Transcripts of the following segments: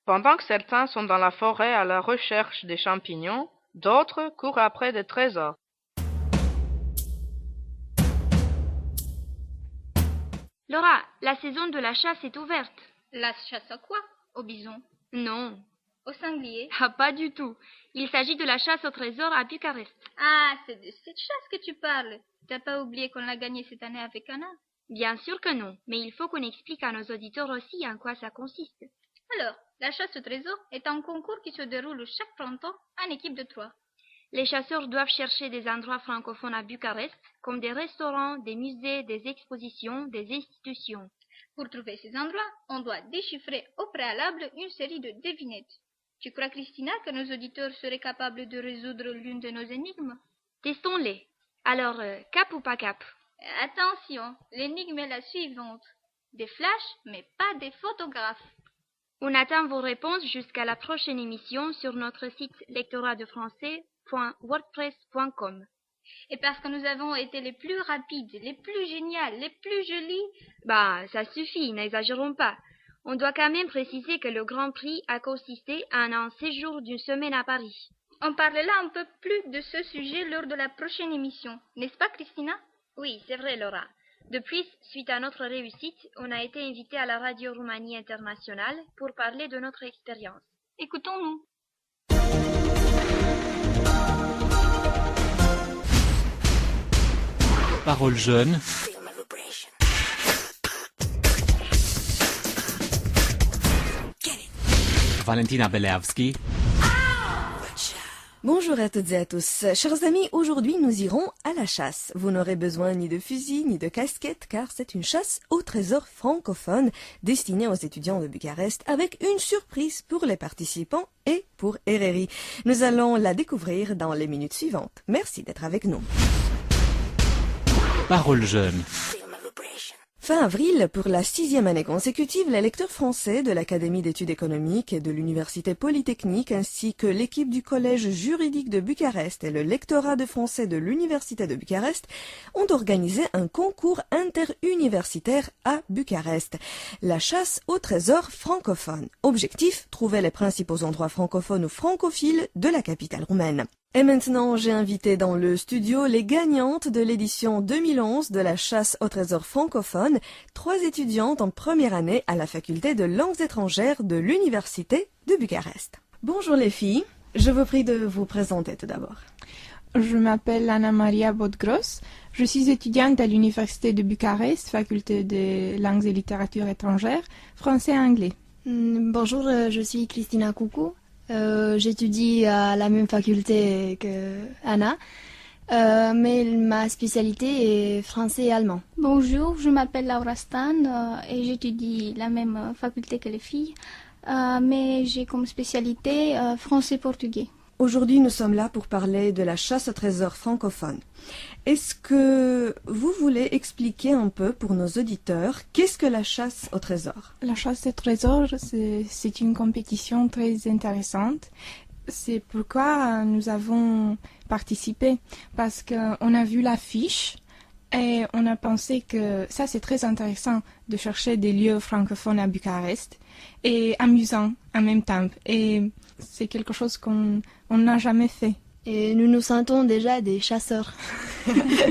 Pendant que certains sont dans la forêt à la recherche des champignons, d'autres courent après des trésors. Laura, la saison de la chasse est ouverte. La chasse à quoi? Au bison? Non. Au sanglier? Ah, pas du tout. Il s'agit de la chasse au trésor à Bucarest. Ah, c'est de cette chasse que tu parles. T'as pas oublié qu'on l'a gagnée cette année avec Anna? Bien sûr que non, mais il faut qu'on explique à nos auditeurs aussi en quoi ça consiste. Alors, la chasse au trésor est un concours qui se déroule chaque printemps en équipe de 3. Les chasseurs doivent chercher des endroits francophones à Bucarest, comme des restaurants, des musées, des expositions, des institutions. Pour trouver ces endroits, on doit déchiffrer au préalable une série de devinettes. Tu crois, Christina, que nos auditeurs seraient capables de résoudre l'une de nos énigmes? Testons-les. Alors, cap ou pas cap? Attention, l'énigme est la suivante. Des flashs, mais pas des photographes. On attend vos réponses jusqu'à la prochaine émission sur notre site lectoratdefrançais.wordpress.com. Et parce que nous avons été les plus rapides, les plus géniales, les plus jolies... Ça suffit, n'exagérons pas. On doit quand même préciser que le Grand Prix a consisté en un séjour d'une semaine à Paris. On parlera un peu plus de ce sujet lors de la prochaine émission, n'est-ce pas, Christina? Oui, c'est vrai, Laura. Depuis, suite à notre réussite, on a été invité à la Radio Roumanie Internationale pour parler de notre expérience. Écoutons-nous. Parole jeune. Valentina Beleavski. Bonjour à toutes et à tous. Chers amis, aujourd'hui nous irons à la chasse. Vous n'aurez besoin ni de fusil ni de casquette car c'est une chasse au trésor francophone destinée aux étudiants de Bucarest avec une surprise pour les participants et pour RRI. Nous allons la découvrir dans les minutes suivantes. Merci d'être avec nous. Parole jeune. Fin avril, pour la 6e année consécutive, les lecteurs français de l'Académie d'études économiques et de l'Université Polytechnique ainsi que l'équipe du Collège juridique de Bucarest et le lectorat de français de l'Université de Bucarest ont organisé un concours interuniversitaire à Bucarest. La chasse au trésor francophone. Objectif, trouver les principaux endroits francophones ou francophiles de la capitale roumaine. Et maintenant, j'ai invité dans le studio les gagnantes de l'édition 2011 de la chasse au trésor francophone, 3 étudiantes en première année à la faculté de langues étrangères de l'Université de Bucarest. Bonjour les filles, je vous prie de vous présenter tout d'abord. Je m'appelle Anna Maria Bodgros, je suis étudiante à l'Université de Bucarest, faculté de langues et littératures étrangères, français et anglais. Bonjour, je suis Christina Coucou. J'étudie à la même faculté que Anna, mais ma spécialité est français et allemand. Bonjour, je m'appelle Laura Stan et j'étudie la même faculté que les filles, mais j'ai comme spécialité français-portugais. Aujourd'hui, nous sommes là pour parler de la chasse au trésor francophone. Est-ce que vous voulez expliquer un peu pour nos auditeurs qu'est-ce que la chasse au trésor? La chasse au trésor, c'est une compétition très intéressante. C'est pourquoi nous avons participé, parce qu'on a vu l'affiche et on a pensé que ça c'est très intéressant de chercher des lieux francophones à Bucarest et amusant en même temps. Et c'est quelque chose qu'on n'a jamais fait. Et nous nous sentons déjà des chasseurs.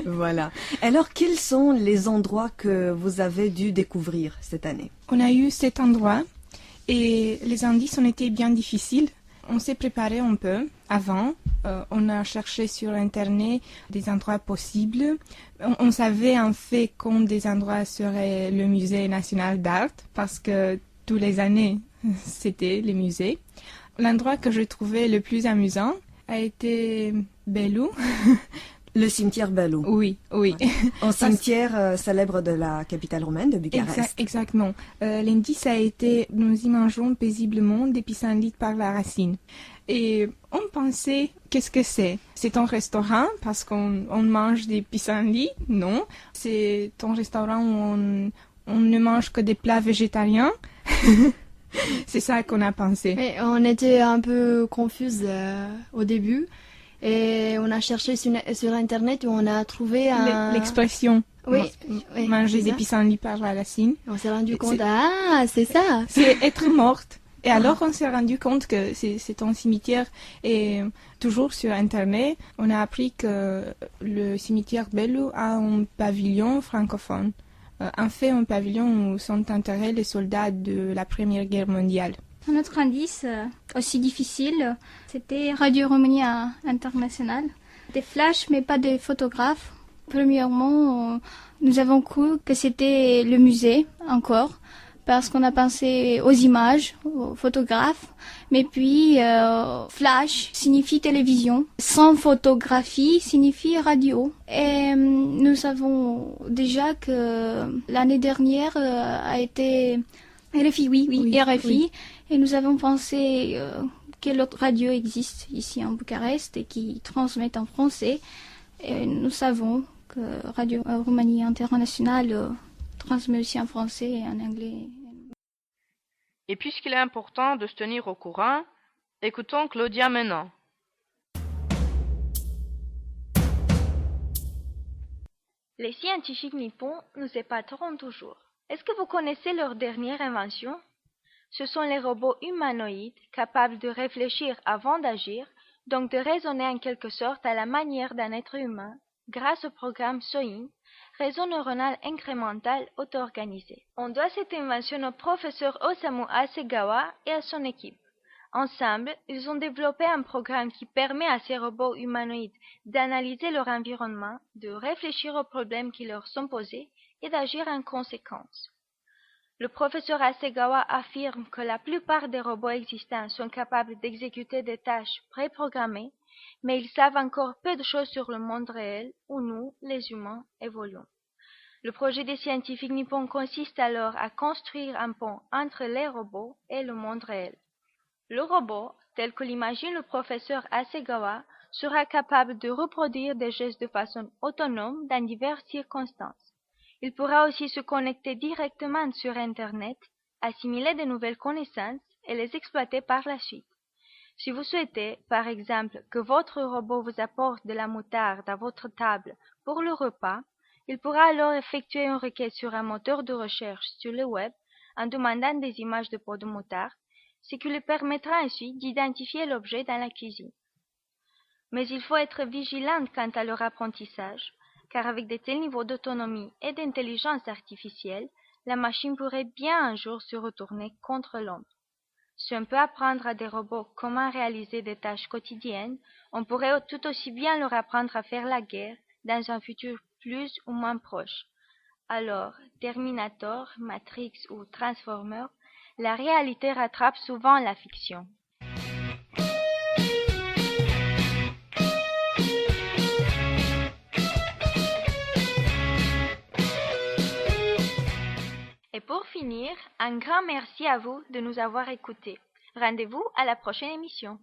Voilà. Alors, quels sont les endroits que vous avez dû découvrir cette année? On a eu 7 endroits et les indices ont été bien difficiles. On s'est préparé un peu avant. On a cherché sur Internet des endroits possibles. On savait en fait qu'un des endroits serait le Musée national d'art parce que tous les années, c'était les musées. L'endroit que j'ai trouvé le plus amusant a été Belou. Le cimetière Belou. Oui. Un cimetière célèbre de la capitale roumaine de Bucarest. Exactement. L'indice a été « Nous y mangeons paisiblement des pissenlits par la racine ». Et on pensait, qu'est-ce que c'est? C'est un restaurant parce qu'on mange des pissenlits? Non. C'est un restaurant où on ne mange que des plats végétariens. C'est ça qu'on a pensé. Mais on était un peu confuses au début et on a cherché sur Internet où on a trouvé l'expression. Oui, manger des pissenlits par la racine. On s'est rendu compte, c'est ça. C'est être morte. Et alors, on s'est rendu compte que c'est un cimetière et toujours sur Internet, on a appris que le cimetière Bellu a un pavillon francophone. En fait, un pavillon où sont enterrés les soldats de la Première Guerre mondiale. Un autre indice aussi difficile, c'était Radio Roumanie Internationale. Des flashs, mais pas des photographes. Premièrement, nous avons cru que c'était le musée encore, parce qu'on a pensé aux images, aux photographes. Mais puis, flash signifie télévision. Sans photographie signifie radio. Et nous savons déjà que l'année dernière a été RFI, oui, RFI. Oui. Et nous avons pensé quelle autre radio existe ici en Bucarest et qui transmet en français. Et nous savons que Radio Roumanie Internationale transmet aussi en français et en anglais. Et puisqu'il est important de se tenir au courant, écoutons Claudia maintenant. Les scientifiques nippons nous épateront toujours. Est-ce que vous connaissez leur dernière invention? Ce sont les robots humanoïdes capables de réfléchir avant d'agir, donc de raisonner en quelque sorte à la manière d'un être humain, grâce au programme SOIN, réseau neuronal incrémental auto-organisé. On doit cette invention au professeur Osamu Hasegawa et à son équipe. Ensemble, ils ont développé un programme qui permet à ces robots humanoïdes d'analyser leur environnement, de réfléchir aux problèmes qui leur sont posés et d'agir en conséquence. Le professeur Hasegawa affirme que la plupart des robots existants sont capables d'exécuter des tâches préprogrammées, mais ils savent encore peu de choses sur le monde réel où nous, les humains, évoluons. Le projet des scientifiques nippons consiste alors à construire un pont entre les robots et le monde réel. Le robot, tel que l'imagine le professeur Hasegawa, sera capable de reproduire des gestes de façon autonome dans diverses circonstances. Il pourra aussi se connecter directement sur Internet, assimiler de nouvelles connaissances et les exploiter par la suite. Si vous souhaitez, par exemple, que votre robot vous apporte de la moutarde à votre table pour le repas, il pourra alors effectuer une requête sur un moteur de recherche sur le web en demandant des images de pots de moutarde, ce qui lui permettra ensuite d'identifier l'objet dans la cuisine. Mais il faut être vigilant quant à leur apprentissage, car avec de tels niveaux d'autonomie et d'intelligence artificielle, la machine pourrait bien un jour se retourner contre l'homme. Si on peut apprendre à des robots comment réaliser des tâches quotidiennes, on pourrait tout aussi bien leur apprendre à faire la guerre dans un futur plus ou moins proche. Alors, Terminator, Matrix ou Transformers, la réalité rattrape souvent la fiction. Et pour finir, un grand merci à vous de nous avoir écoutés. Rendez-vous à la prochaine émission.